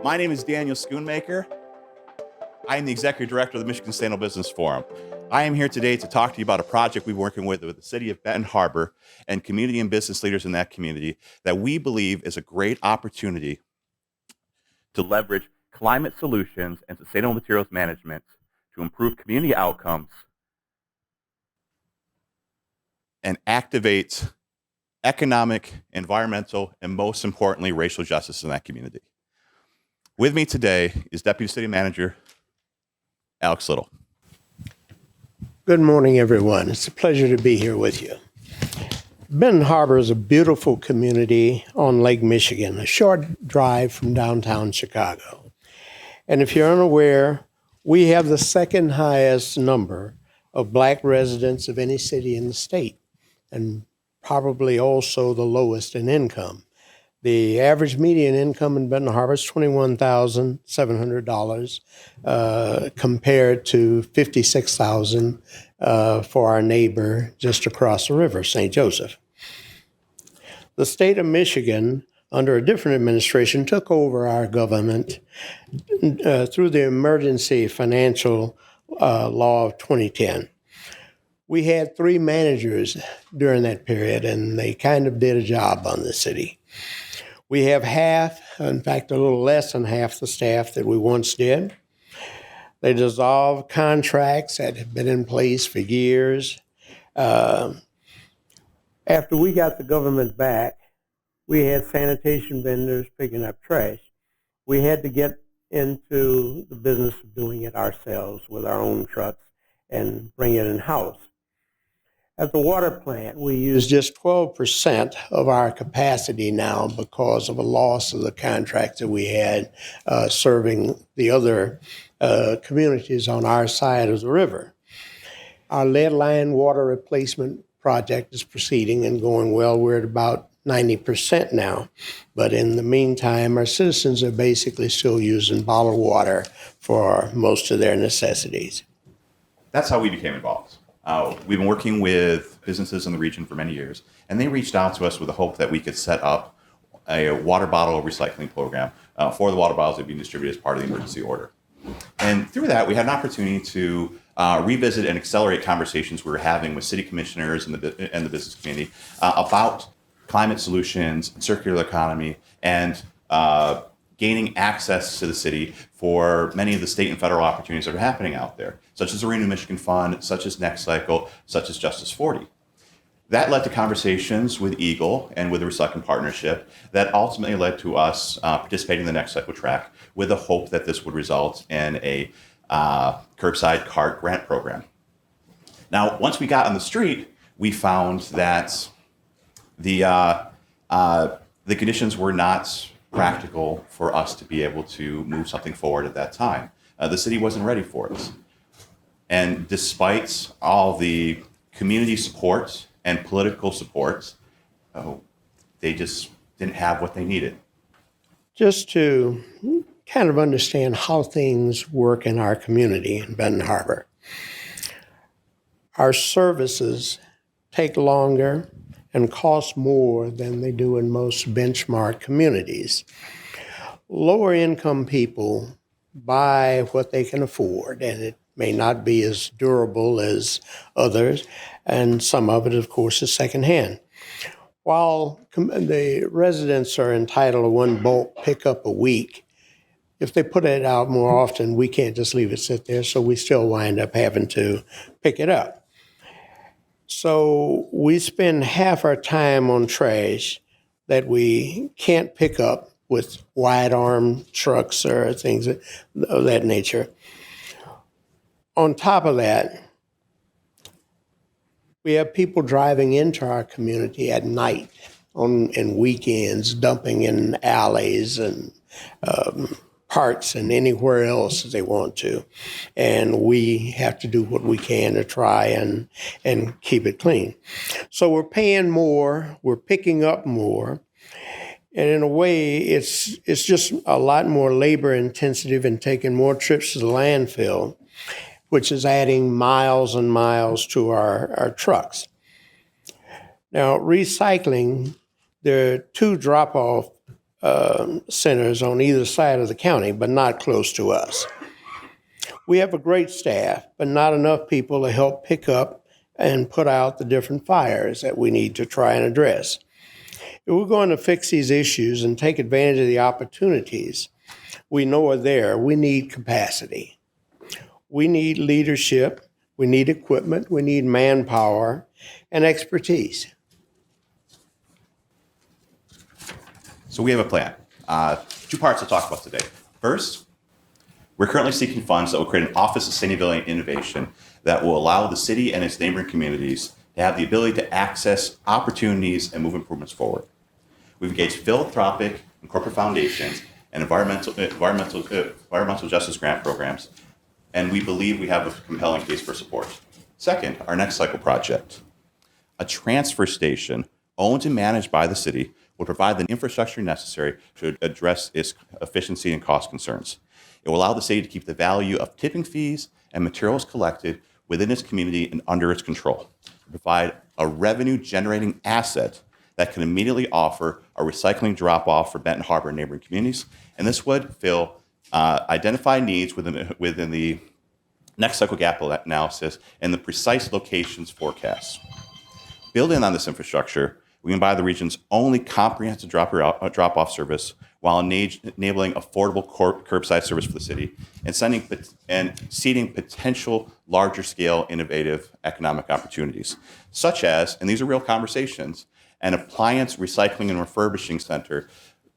My name is Daniel Schoonmaker. I am the Executive Director of the Michigan Sustainable Business Forum. I am here today to talk to you about a project we've been working with the City of Benton Harbor and community and business leaders in that community that we believe is a great opportunity to leverage climate solutions and sustainable materials management to improve community outcomes and activate economic, environmental, and most importantly, racial justice in that community. With me today is Deputy City Manager Alex Little. Good morning, everyone. It's a pleasure to be here with you. Benton Harbor is a beautiful community on Lake Michigan, a short drive from downtown Chicago. And if you're unaware, we have the second highest number of Black residents of any city in the state, and probably also the lowest in income. The average median income in Benton Harbor is $21,700 compared to $56,000 for our neighbor just across the river, St. Joseph. The state of Michigan, under a different administration, took over our government through the Emergency Financial Law of 2010. We had 3 managers during that period, and they kind of did a job on the city. We have half, in fact, a little less than half the staff that we once did. They dissolved contracts that had been in place for years. After we got the government back, we had sanitation vendors picking up trash. We had to get into the business of doing it ourselves with our own trucks and bring it in-house. At the water plant, we use just 12% of our capacity now because of a loss of the contract that we had serving the other communities on our side of the river. Our lead line water replacement project is proceeding and going well. We're at about 90% now. But in the meantime, our citizens are basically still using bottled water for most of their necessities. That's how we became involved. We've been working with businesses in the region for many years, and they reached out to us with the hope that we could set up a water bottle recycling program for the water bottles that are being distributed as part of the emergency order. And through that, we had an opportunity to revisit and accelerate conversations we were having with city commissioners and the business community about climate solutions, circular economy, and gaining access to the city for many of the state and federal opportunities that are happening out there, such as the Renew Michigan Fund, such as NextCycle, such as Justice 40. That led to conversations with Eagle and with the Recycling Partnership that ultimately led to us participating in the NextCycle track with the hope that this would result in a curbside cart grant program. Now, once we got on the street, we found that the conditions were not practical for us to be able to move something forward at that time. The city wasn't ready for it. And despite all the community support and political support, they just didn't have what they needed. Just to kind of understand how things work in our community in Benton Harbor, our services take longer and cost more than they do in most benchmark communities. Lower income people buy what they can afford, and it may not be as durable as others, and some of it, of course, is secondhand. While the residents are entitled to one bulk pickup a week, if they put it out more often, we can't just leave it sit there, so we still wind up having to pick it up. So we spend half our time on trash that we can't pick up with wide-arm trucks or things of that nature. On top of that, we have people driving into our community at night and weekends, dumping in alleys and parks and anywhere else they want to. And we have to do what we can to try and keep it clean. So we're paying more, we're picking up more, and in a way, it's just a lot more labor intensive and taking more trips to the landfill, which is adding miles and miles to our trucks. Now, recycling, there are 2 drop-off centers on either side of the county, but not close to us. We have a great staff, but not enough people to help pick up and put out the different fires that we need to try and address. If we're going to fix these issues and take advantage of the opportunities we know are there, we need capacity. We need leadership, we need equipment, we need manpower, and expertise. So we have a plan. Two parts to talk about today. First, we're currently seeking funds that will create an Office of Sustainability and Innovation that will allow the city and its neighboring communities to have the ability to access opportunities and move improvements forward. We've engaged philanthropic and corporate foundations and environmental justice grant programs, and we believe we have a compelling case for support. Second, our NextCycle project. A transfer station owned and managed by the city will provide the infrastructure necessary to address its efficiency and cost concerns. It will allow the city to keep the value of tipping fees and materials collected within its community and under its control, to provide a revenue-generating asset that can immediately offer a recycling drop-off for Benton Harbor and neighboring communities. And this would fill identified needs within the NextCycle gap analysis and the precise locations forecasts. Building on this infrastructure, we can buy the region's only comprehensive drop-off service while enabling affordable curbside service for the city and seeding potential larger-scale innovative economic opportunities, such as, and these are real conversations, an appliance recycling and refurbishing center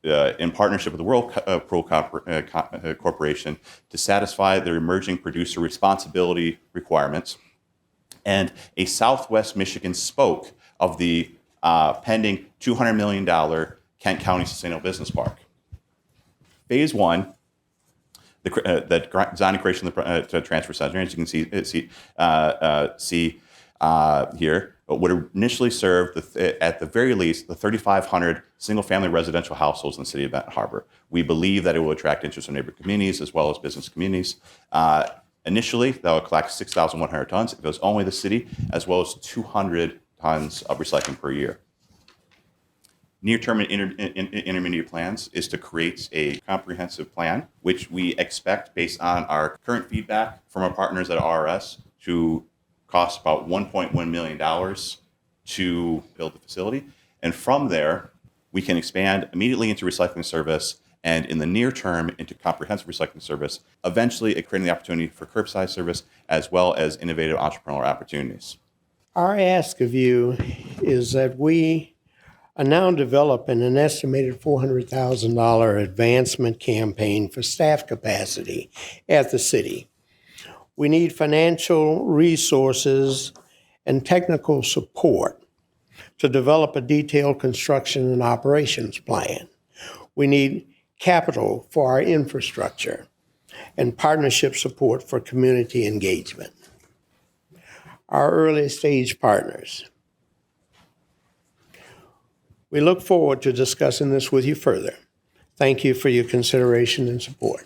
in partnership with the Whirlpool Corporation to satisfy their emerging producer responsibility requirements, and a Southwest Michigan spoke of the pending $200 million Kent County Sustainable Business Park. Phase one, the design and creation of the transfer center, as you can see here, would initially serve, at the very least, the 3,500 single-family residential households in the city of Benton Harbor. We believe that it will attract interest from neighboring communities as well as business communities. Initially, that will collect 6,100 tons. It goes only the city, as well as 200 tons of recycling per year. Near-term and intermediate plans is to create a comprehensive plan, which we expect, based on our current feedback from our partners at RS, to cost about $1.1 million to build the facility. And from there, we can expand immediately into recycling service, and in the near term into comprehensive recycling service, eventually creating the opportunity for curbside service as well as innovative entrepreneurial opportunities. Our ask of you is that we are now developing an estimated $400,000 advancement campaign for staff capacity at the city. We need financial resources and technical support to develop a detailed construction and operations plan. We need capital for our infrastructure and partnership support for community engagement. Our early stage partners. We look forward to discussing this with you further. Thank you for your consideration and support.